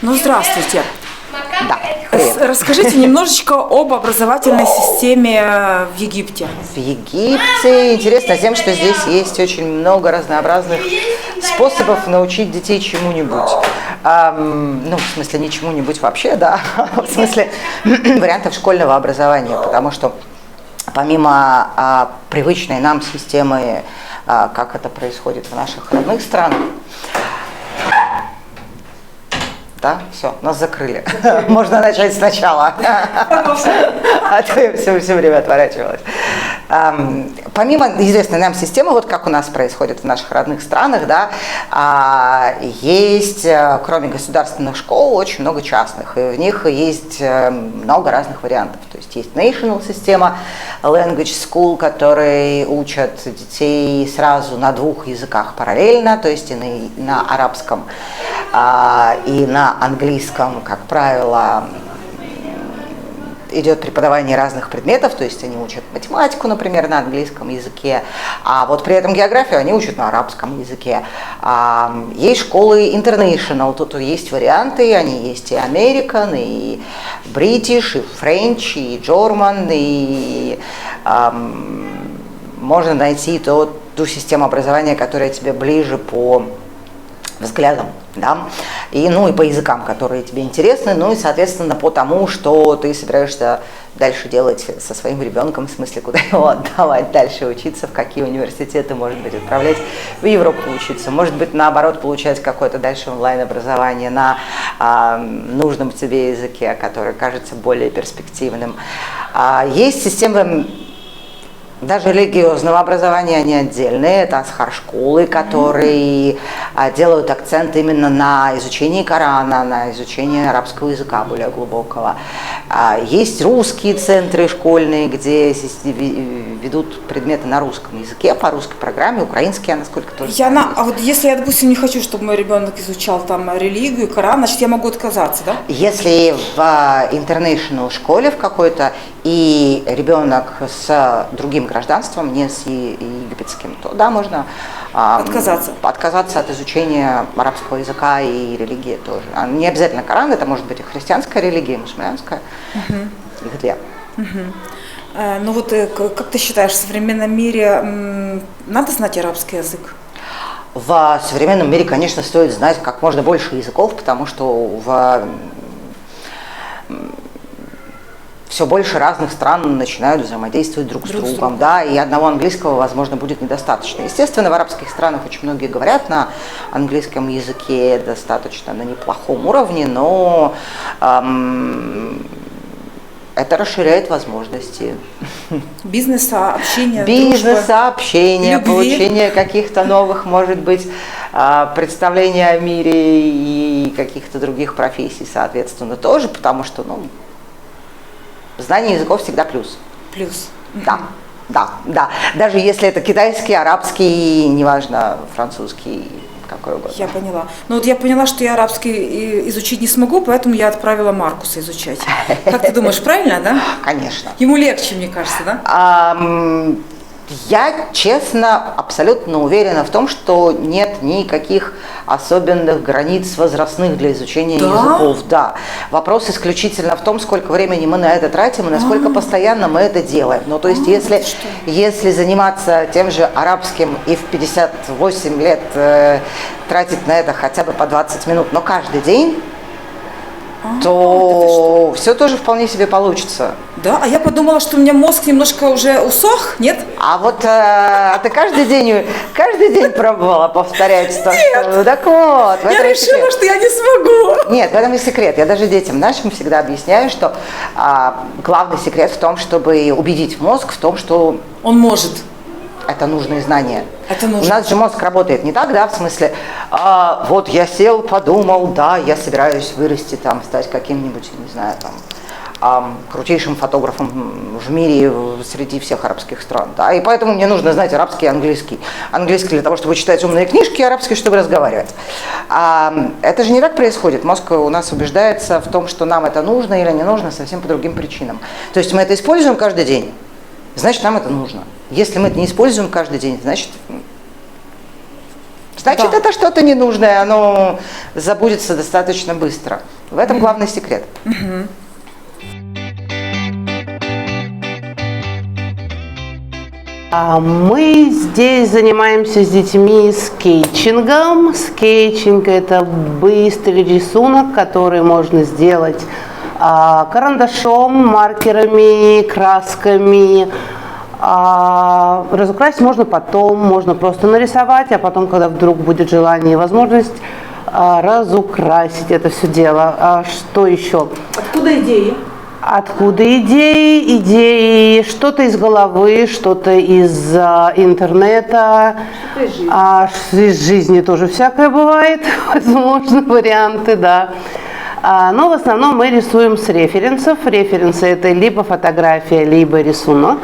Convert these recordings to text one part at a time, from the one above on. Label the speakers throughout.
Speaker 1: Ну, здравствуйте.
Speaker 2: Да, привет.
Speaker 1: Расскажите немножечко об образовательной системе в Египте.
Speaker 2: В Египте интересно тем, что здесь есть очень много разнообразных способов научить детей чему-нибудь. Ну, в смысле, не чему-нибудь вообще, да, в смысле вариантов школьного образования, потому что помимо привычной нам системы, как это происходит в наших родных странах, да, все, нас закрыли. Можно начать сначала. А то я все время отворачивалась. Помимо известной нам системы, вот как у нас происходит в наших родных странах, да, есть, кроме государственных школ, очень много частных. И в них есть много разных вариантов. То есть есть national система, language school, которые учат детей сразу на двух языках параллельно, то есть и на арабском, и на английском, как правило, идет преподавание разных предметов, то есть они учат математику, например, на английском языке, а вот при этом географию они учат на арабском языке. Есть школы international, тут есть варианты, они есть и American, и British, и French, и German, и можно найти ту систему образования, которая тебе ближе по взглядам, да, и по языкам, которые тебе интересны, и, соответственно, по тому, что ты собираешься дальше делать со своим ребенком, в смысле, куда его отдавать дальше учиться, в какие университеты, может быть, отправлять в Европу учиться, может быть, наоборот, получать какое-то дальше онлайн-образование на нужном тебе языке, который кажется более перспективным. Есть системы даже религиозного образования, они отдельные, это асхар-школы, которые делают акцент именно на изучении Корана, на изучении арабского языка более глубокого. Есть русские центры школьные, где ведут предметы на русском языке, по русской программе, украинские, насколько тоже.
Speaker 1: А вот если я, допустим, не хочу, чтобы мой ребенок изучал там религию, Коран, значит, я могу отказаться, да?
Speaker 2: Если в international школе в какой-то и ребенок с другим гражданством, не с египетским, то да, можно отказаться от изучения арабского языка и религии тоже. Не обязательно Коран, это может быть и христианская религия, и мусульманская, их две.
Speaker 1: Ну вот, как ты считаешь, в современном мире надо знать арабский язык?
Speaker 2: В современном мире, конечно, стоит знать как можно больше языков, потому что все больше разных стран начинают взаимодействовать друг с другом, да, и одного английского, возможно, будет недостаточно. Естественно, в арабских странах очень многие говорят на английском языке достаточно на неплохом уровне, но это расширяет возможности.
Speaker 1: Бизнеса, общения,
Speaker 2: общения, получения каких-то новых, может быть, представлений о мире и каких-то других профессий, соответственно, тоже, потому что, знание языков всегда плюс.
Speaker 1: Плюс.
Speaker 2: Да. Даже если это китайский, арабский, неважно, французский, какой угодно.
Speaker 1: Я поняла. Вот я поняла, что я арабский изучить не смогу, поэтому я отправила Маркуса изучать. Как ты думаешь, правильно, да?
Speaker 2: Конечно.
Speaker 1: Ему легче, мне кажется, да?
Speaker 2: Я, честно, абсолютно уверена в том, что нет никаких особенных границ возрастных для изучения языков. Да. Вопрос исключительно в том, сколько времени мы на это тратим и насколько постоянно мы это делаем. То есть, если заниматься тем же арабским и в 58 лет тратить на это хотя бы по 20 минут, но каждый день, то все тоже вполне себе получится.
Speaker 1: Да, а я подумала, что у меня мозг немножко уже усох, нет?
Speaker 2: А вот ты каждый день пробовала повторять то, что... Так вот,
Speaker 1: я решила, что я не смогу.
Speaker 2: Нет, в этом и секрет. Я даже детям нашим всегда объясняю, что главный секрет в том, чтобы убедить мозг в том, что...
Speaker 1: Он может.
Speaker 2: Это нужные знания.
Speaker 1: Это нужно.
Speaker 2: У нас же мозг работает не так, да, в смысле, вот я сел, подумал, да, я собираюсь вырасти, стать каким-нибудь, не знаю, крутейшим фотографом в мире среди всех арабских стран, да, и поэтому мне нужно знать арабский и английский. Английский для того, чтобы читать умные книжки, арабский, чтобы разговаривать. Это же не так происходит. Мозг у нас убеждается в том, что нам это нужно или не нужно совсем по другим причинам. То есть мы это используем каждый день, значит, нам это нужно. Если мы это не используем каждый день, значит, значит,
Speaker 1: Да.
Speaker 2: это что-то ненужное, оно забудется достаточно быстро. В этом главный секрет.
Speaker 3: Мы здесь занимаемся с детьми скетчингом. Скетчинг – это быстрый рисунок, который можно сделать карандашом, маркерами, красками. Разукрасить можно потом, можно просто нарисовать, а потом, когда вдруг будет желание и возможность, разукрасить это все дело. Что еще?
Speaker 1: Откуда идеи?
Speaker 3: Откуда идеи? Идеи что-то из головы, что-то из интернета. Из жизни тоже всякое бывает, возможно, варианты, да. Но в основном мы рисуем с референсов. Референсы – это либо фотография, либо рисунок.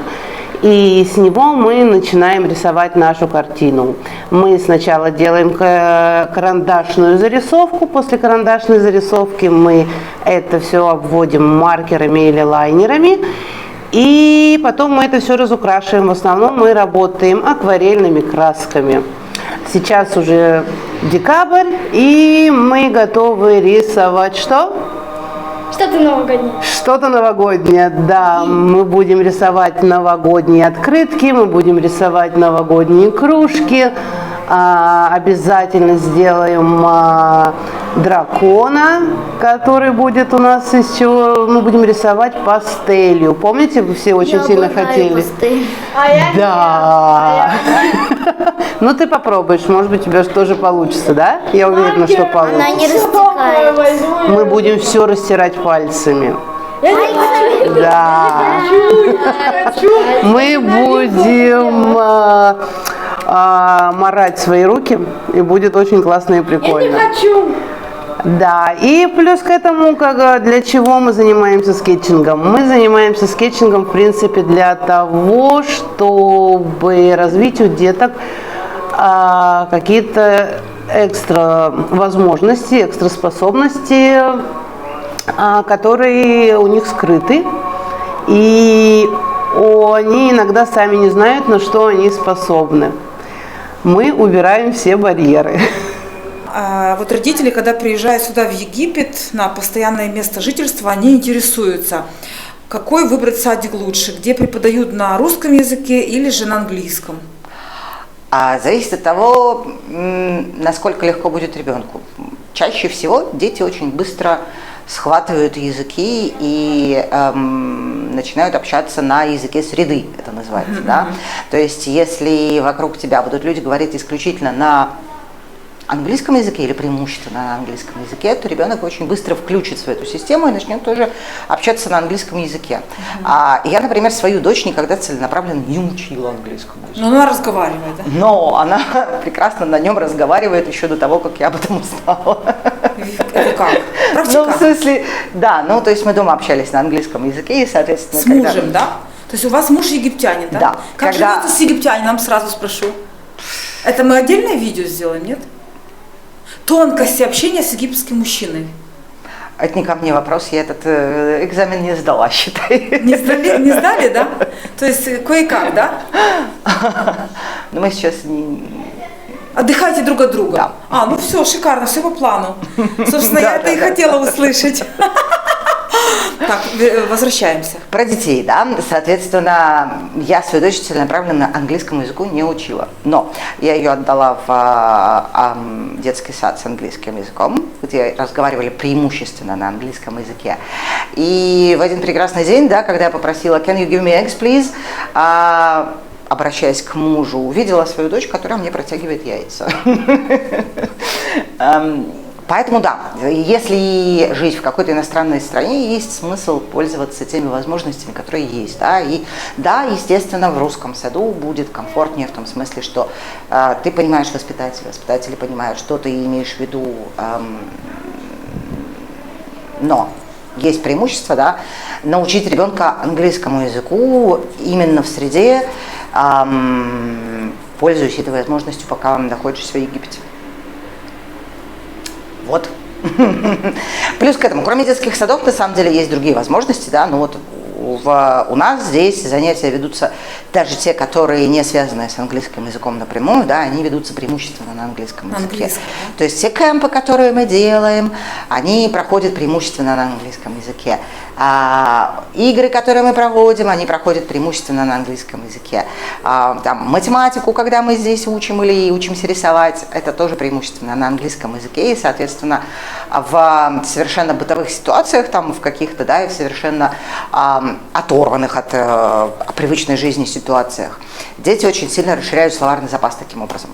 Speaker 3: И с него мы начинаем рисовать нашу картину. Мы сначала делаем карандашную зарисовку. После карандашной зарисовки мы это все обводим маркерами или лайнерами. И потом мы это все разукрашиваем. В основном мы работаем акварельными красками. Сейчас уже декабрь, и мы готовы рисовать что?
Speaker 4: Что-то новогоднее.
Speaker 3: Что-то новогоднее, да. Мы будем рисовать новогодние открытки, мы будем рисовать новогодние кружки. Обязательно сделаем дракона, который будет у нас из чего мы будем рисовать пастелью. Помните, вы все очень сильно хотели? Да. Ну ты попробуешь, может быть, у тебя тоже получится, да? Я уверена, что
Speaker 4: Она
Speaker 3: получится.
Speaker 4: не растекается.
Speaker 3: Мы будем все растирать пальцами.
Speaker 4: Пальцами?
Speaker 3: Да. Мы будем марать свои руки, и будет очень классно и прикольно.
Speaker 4: хочу.
Speaker 3: Да, и плюс к этому, для чего мы занимаемся скетчингом? Мы занимаемся скетчингом, в принципе, для того, чтобы развить у деток какие-то экстра возможности, экстра способности, которые у них скрыты. И они иногда сами не знают, на что они способны. Мы убираем все барьеры.
Speaker 1: Вот родители, когда приезжают сюда в Египет на постоянное место жительства, они интересуются, какой выбрать садик лучше, где преподают на русском языке или же на английском.
Speaker 2: Зависит от того, насколько легко будет ребенку. Чаще всего дети очень быстро схватывают языки и начинают общаться на языке среды, это называется, да. То есть, если вокруг тебя будут люди говорить исключительно на английском языке или преимущественно на английском языке, то ребенок очень быстро включится в эту систему и начнет тоже общаться на английском языке. Я, например, свою дочь никогда целенаправленно не учила английскому языку.
Speaker 1: Но она разговаривает, да?
Speaker 2: Но она прекрасно на нем разговаривает еще до того, как я об этом узнала.
Speaker 1: Это как? Практика?
Speaker 2: Ну, в смысле, да, то есть мы дома общались на английском языке, и, соответственно,
Speaker 1: С мужем, да? То есть у вас муж египтянин, да?
Speaker 2: Да.
Speaker 1: Как живется с египтянином, сразу спрошу. Это мы отдельное видео сделаем, нет? Тонкости общения с египетским мужчиной.
Speaker 2: Это не ко мне вопрос, я этот экзамен не сдала, считай.
Speaker 1: Не сдали, да? То есть кое-как, да?
Speaker 2: Но мы сейчас не...
Speaker 1: Отдыхайте друг от друга.
Speaker 2: Да.
Speaker 1: Ну все, шикарно, все по плану. Собственно,
Speaker 2: Да,
Speaker 1: я это
Speaker 2: да,
Speaker 1: и
Speaker 2: да.
Speaker 1: хотела услышать. Так, возвращаемся.
Speaker 2: Про детей, да, соответственно, я свою дочь целенаправленно английскому языку не учила, но я ее отдала в детский сад с английским языком, где разговаривали преимущественно на английском языке. И в один прекрасный день, да, когда я попросила «Can you give me eggs, please?», обращаясь к мужу, увидела свою дочь, которая мне протягивает яйца. Поэтому да, если жить в какой-то иностранной стране, есть смысл пользоваться теми возможностями, которые есть. Да? И да, естественно, в русском саду будет комфортнее в том смысле, что ты понимаешь воспитателя, воспитатели понимают, что ты имеешь в виду. Но есть преимущество, да, научить ребенка английскому языку именно в среде, пользуясь этой возможностью, пока находишься в Египте. Вот. Плюс к этому, кроме детских садов, на самом деле есть другие возможности, да, у у нас здесь занятия ведутся, даже те, которые не связаны с английским языком напрямую, да, они ведутся преимущественно на английском языке.
Speaker 1: Английском, да?
Speaker 2: То есть все кемпы, которые мы делаем, они проходят преимущественно на английском языке. А игры, которые мы проводим, они проходят преимущественно на английском языке. Там, математику, когда мы здесь учим или учимся рисовать, это тоже преимущественно на английском языке. И, соответственно, в совершенно бытовых ситуациях, там, в каких-то, да, и в совершенно оторванных от привычной жизни ситуациях, дети очень сильно расширяют словарный запас таким образом.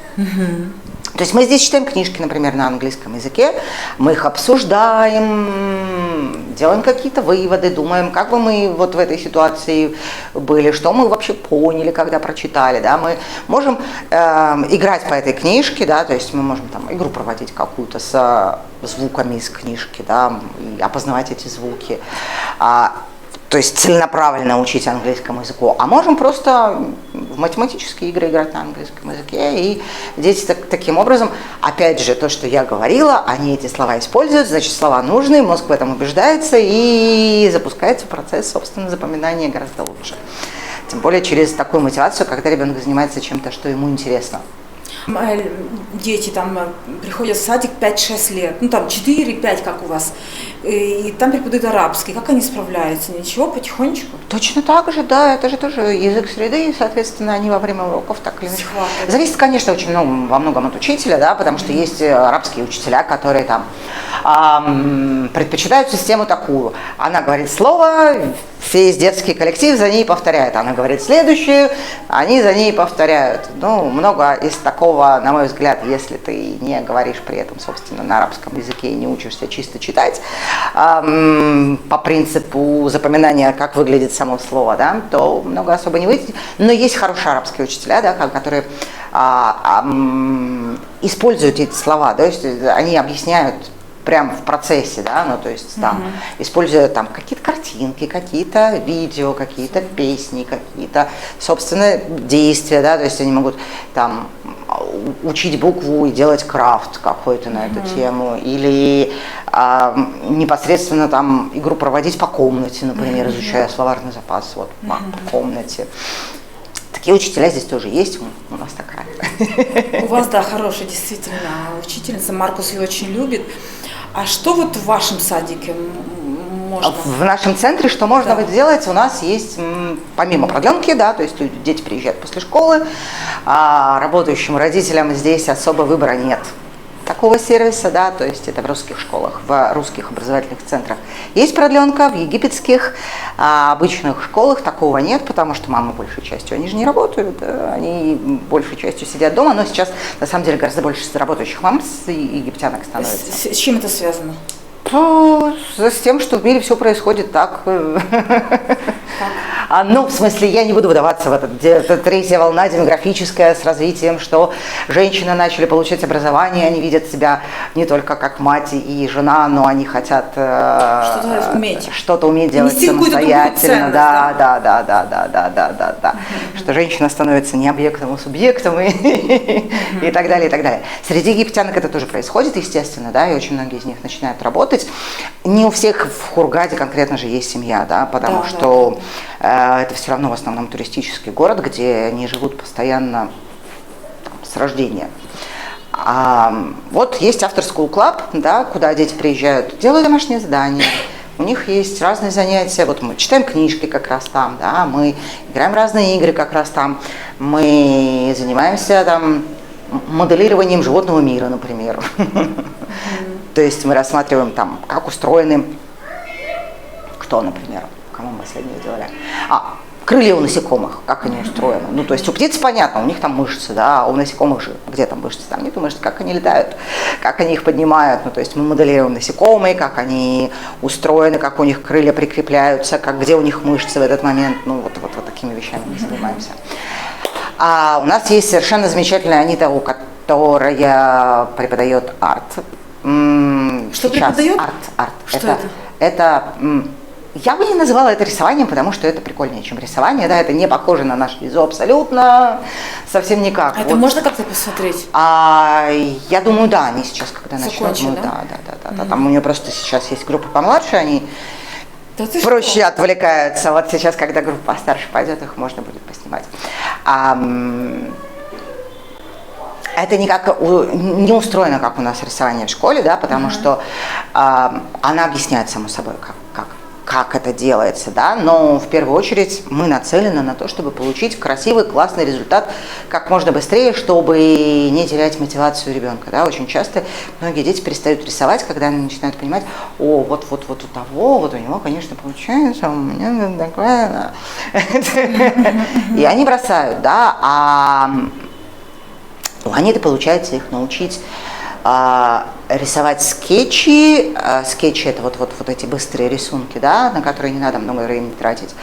Speaker 2: То есть мы здесь читаем книжки, например, на английском языке, мы их обсуждаем, делаем какие-то выводы, думаем, как бы мы вот в этой ситуации были, что мы вообще поняли, когда прочитали, да, мы можем играть по этой книжке, да, то есть мы можем там игру проводить какую-то с звуками из книжки, да, и опознавать эти звуки. То есть целенаправленно учить английскому языку, а можем просто в математические игры играть на английском языке, и дети таким образом, опять же, то, что я говорила, они эти слова используют, значит, слова нужны, мозг в этом убеждается, и запускается процесс, собственно, запоминания гораздо лучше. Тем более через такую мотивацию, когда ребенок занимается чем-то, что ему интересно.
Speaker 1: Дети там приходят в садик 5-6 лет, ну там 4-5, как у вас, и там преподают арабский. Как они справляются? Ничего, потихонечку?
Speaker 2: Точно так же, да, это же тоже язык среды, и, соответственно, они во время уроков так или иначе. Зависит, конечно, очень во многом от учителя, да, потому что есть арабские учителя, которые там предпочитают систему такую. Она говорит слово, весь детский коллектив за ней повторяет. Она говорит следующую, они за ней повторяют. Ну, много из такого, на мой взгляд, если ты не говоришь при этом, собственно, на арабском языке и не учишься чисто читать, по принципу запоминания, как выглядит само слово, да, то много особо не выйдет. Но есть хорошие арабские учителя, да, которые используют эти слова, то есть они объясняют прямо в процессе, да, ну, то есть там, используя там какие-то картинки, какие-то видео, какие-то песни, какие-то, собственно, действия, да, то есть они могут там учить букву и делать крафт какой-то на эту тему, или непосредственно там игру проводить по комнате, например, изучая словарный запас, вот, по комнате. Такие учителя здесь тоже есть, у нас такая.
Speaker 1: У вас, да, хорошая действительно учительница, Маркус ее очень любит. А что вот в вашем садике можно?
Speaker 2: В нашем центре что можно вот сделать? У нас есть, помимо продленки, да, то есть дети приезжают после школы, а работающим родителям здесь особо выбора нет такого сервиса, да, то есть это в русских школах, в русских образовательных центрах есть продленка, в египетских обычных школах такого нет, потому что мамы большей частью, они же не работают, да, они большей частью сидят дома, но сейчас на самом деле гораздо больше работающих мам с египтянок становится.
Speaker 1: С чем это связано?
Speaker 2: С тем, что в мире все происходит так. Ну, в смысле, я не буду выдаваться в это третья волна демографическая с развитием, что женщины начали получать образование, они видят себя не только как мать и жена, но они хотят что-то уметь делать самостоятельно. Да. Что женщина становится не объектом, а субъектом и так далее, и так далее. Среди египтянок это тоже происходит, естественно, да, и очень многие из них начинают работать. Не у всех в Хургаде конкретно же есть семья, да, потому что это все равно в основном туристический город, где они живут постоянно там, с рождения. Вот есть After School Club, да, куда дети приезжают, делают домашние задания. У них есть разные занятия, вот мы читаем книжки как раз там, да, мы играем в разные игры как раз там, мы занимаемся там моделированием животного мира, например. То есть мы рассматриваем там, как устроены, что, например, кому мы последнее делали, крылья у насекомых, как они устроены. Ну, то есть у птиц понятно, у них там мышцы, да, а у насекомых же, где там мышцы, там нету мышц, как они летают, как они их поднимают. Ну, то есть мы моделируем насекомые, как они устроены, как у них крылья прикрепляются, где у них мышцы в этот момент. Ну, вот такими вещами мы занимаемся. А у нас есть совершенно замечательная Анита, которая преподает арт.
Speaker 1: Что преподает?
Speaker 2: Арт.
Speaker 1: Что
Speaker 2: это я бы не называла это рисованием, потому что это прикольнее, чем рисование, да, это не похоже на наш язык абсолютно, совсем никак.
Speaker 1: Это можно как-то посмотреть?
Speaker 2: Я думаю, да, они сейчас, когда начнут,
Speaker 1: да?
Speaker 2: Да. Там у нее просто сейчас есть группа помладше, они
Speaker 1: Да ты
Speaker 2: проще отвлекаются. Вот сейчас, когда группа постарше пойдет, их можно будет поснимать. Это не устроено, как у нас рисование в школе, да, потому что она объясняет, само собой, как это делается, да, но в первую очередь мы нацелены на то, чтобы получить красивый, классный результат как можно быстрее, чтобы не терять мотивацию ребенка, да. Очень часто многие дети перестают рисовать, когда они начинают понимать, вот у того, вот у него, конечно, получается, у меня такое, и они бросают, да, а у Аниты получается их научить рисовать скетчи. Скетчи — это вот эти быстрые рисунки, да, на которые не надо много времени тратить.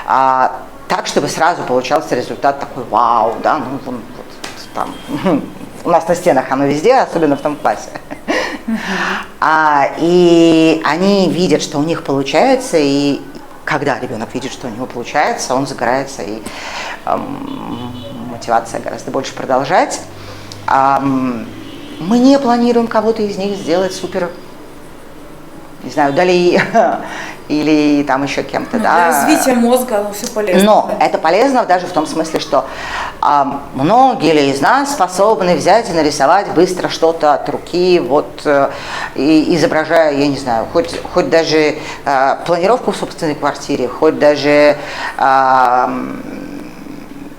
Speaker 2: Так, чтобы сразу получался результат такой вау, да, ну вот там. У нас на стенах оно везде, особенно в том классе. И они видят, что у них получается, и когда ребенок видит, что у него получается, он загорается, и мотивация гораздо больше продолжать. Мы не планируем кого-то из них сделать супер, не знаю, Дали или там еще кем-то, да.
Speaker 1: Для развития мозга все полезно.
Speaker 2: Но это полезно даже в том смысле, что многие из нас способны взять и нарисовать быстро что-то от руки, вот, изображая, я не знаю, хоть даже планировку в собственной квартире, хоть даже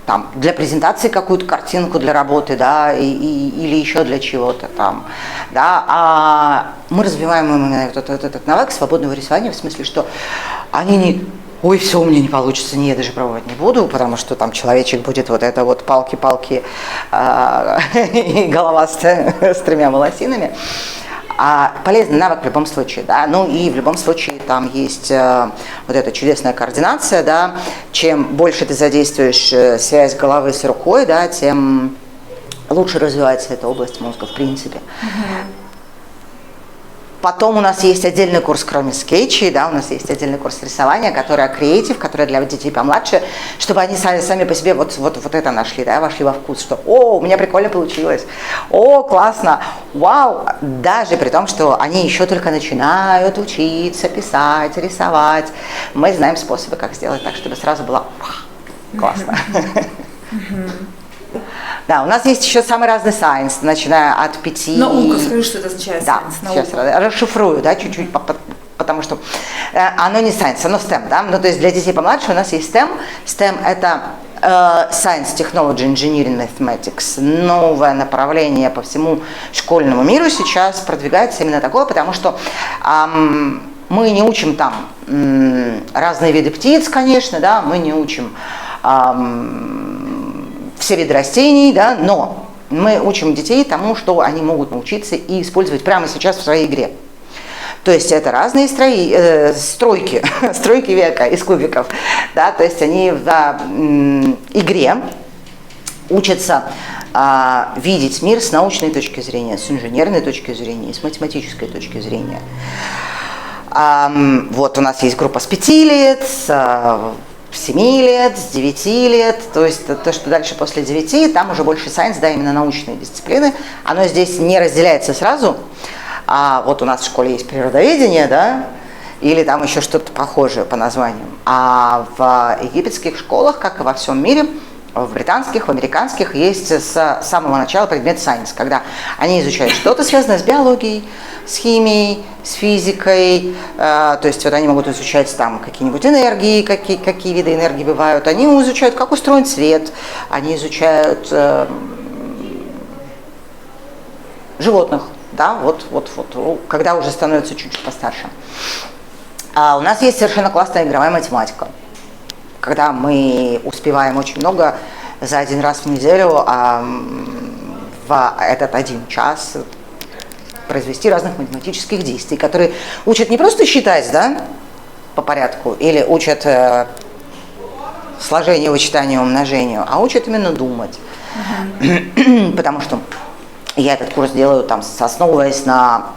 Speaker 2: там, для презентации какую-то картинку для работы, да, или еще для чего-то там, да, а мы развиваем именно этот навык свободного рисования в смысле, что они не, ой, все у меня не получится, не, я даже пробовать не буду, потому что там человечек будет вот это вот палки-палки, и голова с 3 волосинами. Полезный навык в любом случае, да, ну и в любом случае там есть вот эта чудесная координация, да, чем больше ты задействуешь связь головы с рукой, да, тем лучше развивается эта область мозга в принципе. Потом у нас есть отдельный курс, кроме скетчей, да, у нас есть отдельный курс рисования, который креатив, который для детей помладше, чтобы они сами по себе вот это нашли, да, вошли во вкус, что у меня прикольно получилось, классно, вау, даже при том, что они еще только начинают учиться писать, рисовать, мы знаем способы, как сделать так, чтобы сразу было классно. Да, у нас есть еще самый разный сайенс, начиная от 5...
Speaker 1: Наука, скажи, что это означает сайенс.
Speaker 2: Да, сейчас расшифрую, да, чуть-чуть, потому что оно не сайенс, оно STEM, да, ну то есть для детей помладше у нас есть STEM. STEM — это Science, Technology, Engineering, Mathematics, новое направление по всему школьному миру сейчас продвигается именно такое, потому что мы не учим там разные виды птиц, конечно, да, мы не учим все виды растений, да, но мы учим детей тому, что они могут научиться и использовать прямо сейчас в своей игре. То есть это разные стройки века из кубиков, да, то есть они в игре учатся видеть мир с научной точки зрения, с инженерной точки зрения, с математической точки зрения. Вот у нас есть группа с 5 лет, с 7 лет, с 9 лет, то есть то, что дальше после 9, там уже больше сайенс, да, именно научные дисциплины. Оно здесь не разделяется сразу. Вот у нас в школе есть природоведение, да, или там еще что-то похожее по названиям. А в египетских школах, как и во всем мире, в британских, в американских есть с самого начала предмет science, когда они изучают что-то связанное с биологией, с химией, с физикой, то есть вот они могут изучать там какие-нибудь энергии, какие виды энергии бывают, они изучают, как устроен свет, они изучают животных, да, вот, когда уже становятся чуть-чуть постарше. У нас есть совершенно классная игровая математика, когда мы успеваем очень много за один раз в неделю в этот 1 час произвести разных математических действий, которые учат не просто считать, да, по порядку, или учат сложению, вычитанию, умножению, а учат именно думать. Потому что я этот курс делаю, там, основываясь на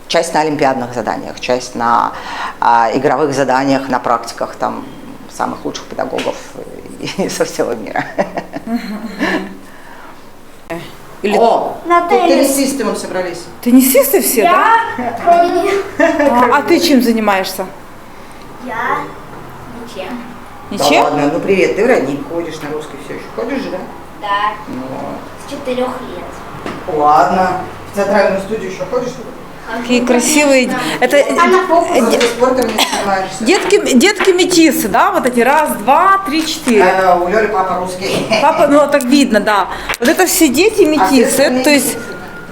Speaker 2: часть на олимпиадных заданиях, часть на игровых заданиях, на практиках там самых лучших педагогов со всего мира.
Speaker 4: Наталья.
Speaker 2: Тут теннисисты мы собрались.
Speaker 1: Теннисисты все, да? А ты чем занимаешься?
Speaker 4: Я ничем.
Speaker 2: Да
Speaker 1: Ничем?
Speaker 2: ладно, ну привет, ты в родник ходишь, на русский все еще ходишь же, да?
Speaker 4: Да,
Speaker 2: Ну,
Speaker 4: с 4 лет.
Speaker 2: ладно. В театральную студию еще ходишь?
Speaker 1: Какие красивые. Это
Speaker 4: А на фокус?
Speaker 2: Ты спортом не занимаешься?
Speaker 1: детки метисы, да? Вот эти раз, два, три, четыре.
Speaker 2: У Лёли папа русский.
Speaker 1: Папа, ну так видно, да. Вот это все дети метисы,
Speaker 2: остальные
Speaker 1: то есть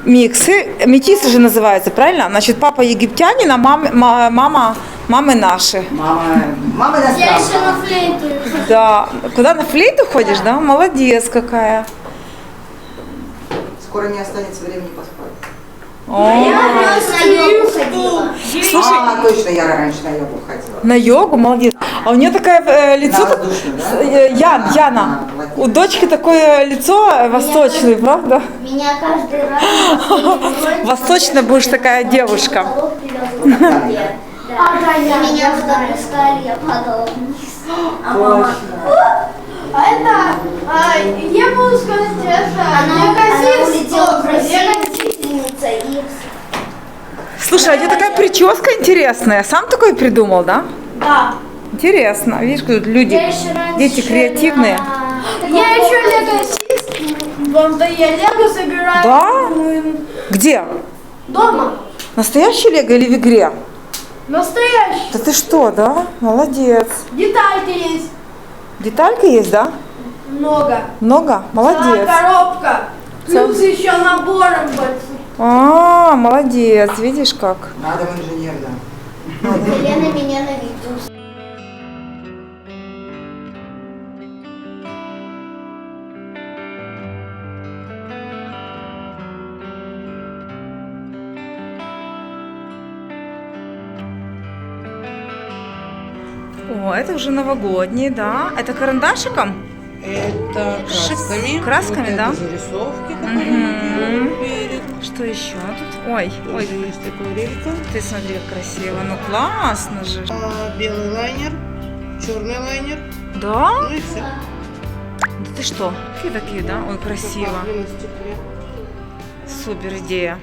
Speaker 1: миксы. Метисы же называются, правильно? Значит, папа египтянин, а мамы наши.
Speaker 2: Мама
Speaker 4: Я еще
Speaker 2: иностранка.
Speaker 4: на флейту.
Speaker 1: Да. Куда, на флейту ходишь, да? Молодец какая.
Speaker 2: Скоро не останется времени поспать.
Speaker 1: О,
Speaker 4: Я просто на йогу ходила.
Speaker 1: слушай,
Speaker 2: Точно, я раньше на йогу ходила.
Speaker 1: на йогу, молодец. А у нее такое лицо,
Speaker 2: На воздушную, да?
Speaker 1: Яна,
Speaker 2: молодец.
Speaker 1: у дочки такое лицо восточное, правда?
Speaker 4: Меня каждый раз...
Speaker 1: Восточная будешь такая девушка.
Speaker 4: И меня запускали, я падала вниз. А мама...
Speaker 5: А это, я могу сказать,
Speaker 4: Она улетела в растительница и...
Speaker 1: Слушай, а у тебя такая прическа интересная. Сам такой придумал, да?
Speaker 5: Да.
Speaker 1: Интересно. Видишь, тут люди,
Speaker 4: Я еще раньше
Speaker 1: дети креативные.
Speaker 5: Я еще лего-сист, вам да я лего собираю.
Speaker 1: Да? Где?
Speaker 5: Дома.
Speaker 1: Настоящий лего или в игре?
Speaker 5: Настоящий.
Speaker 1: Да ты что, да? Молодец.
Speaker 5: Детальки есть.
Speaker 1: Деталька есть, да?
Speaker 5: Много.
Speaker 1: Много? Молодец.
Speaker 5: Коробка. Плюс еще набором большой.
Speaker 1: А, молодец. Видишь как?
Speaker 2: Надо в инженер, да.
Speaker 4: Елена меня на видео.
Speaker 1: О, это уже новогодние, да? Это карандашиком?
Speaker 3: Это красками.
Speaker 1: красками,
Speaker 3: Вот
Speaker 1: да?
Speaker 3: это зарисовки, которые мы делаем перед.
Speaker 1: Что еще тут? Ой, ой,
Speaker 3: Тоже есть акварелька.
Speaker 1: ты смотри, как красиво. Ну классно же.
Speaker 3: Белый лайнер, черный лайнер,
Speaker 1: Да?
Speaker 3: ну и все.
Speaker 1: Да ты что? Какие такие, да? Ой, красиво.
Speaker 3: На стекле.
Speaker 1: Супер идея.